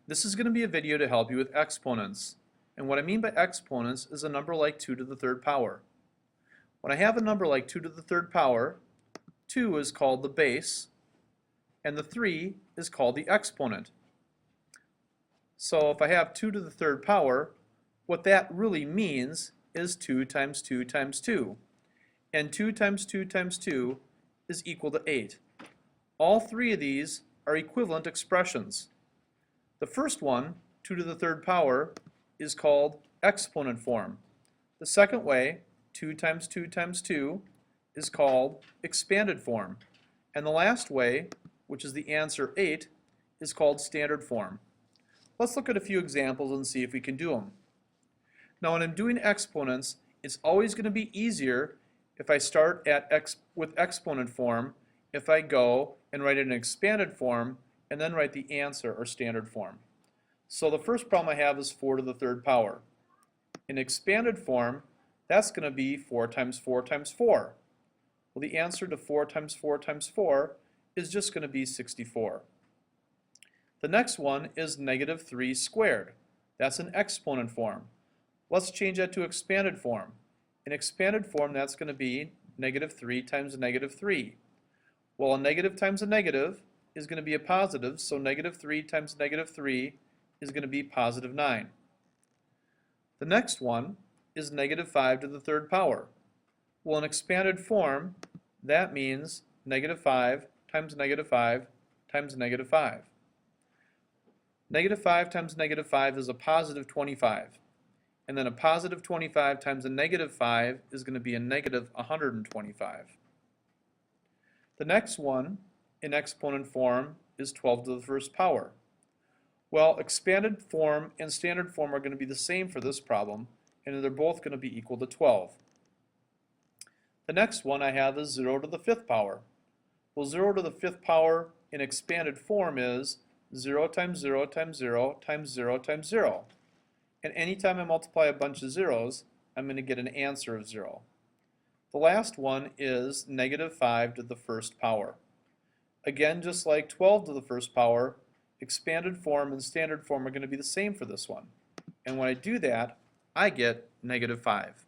This is going to be a video to help you with exponents. And what I mean by exponents is a number like 2 to the third power. When I have a number like 2 to the third power, 2 is called the base, and the 3 is called the exponent. So if I have 2 to the third power, what that really means is 2 times 2 times 2. And 2 times 2 times 2 is equal to 8. All three of these are equivalent expressions. The first one, 2 to the third power, is called exponent form. The second way, 2 times 2 times 2, is called expanded form. And the last way, which is the answer 8, is called standard form. Let's look at a few examples and see if we can do them. Now when I'm doing exponents, it's always going to be easier if I start with exponent form if I go and write it in expanded form and then write the answer or standard form. So the first problem I have is 4 to the third power. In expanded form, that's going to be 4 times 4 times 4. Well, the answer to 4 times 4 times 4 is just going to be 64. The next one is negative 3 squared. That's an exponent form. Let's change that to expanded form. In expanded form, that's going to be negative 3 times negative 3. Well, a negative times a negative is going to be a positive, so negative 3 times negative 3 is going to be positive 9. The next one is negative 5 to the third power. Well, in expanded form, that means negative 5 times negative 5 times negative 5. Negative 5 times negative 5 is a positive 25. And then a positive 25 times a negative 5 is going to be a negative 125. The next one in exponent form is 12 to the first power. Well, expanded form and standard form are going to be the same for this problem, and they're both going to be equal to 12. The next one I have is 0 to the fifth power. Well, 0 to the fifth power in expanded form is 0 times 0 times 0 times 0 times 0. And anytime I multiply a bunch of zeros, I'm going to get an answer of 0. The last one is negative 5 to the first power. Again, just like 12 to the first power, expanded form and standard form are going to be the same for this one. And when I do that, I get negative 5.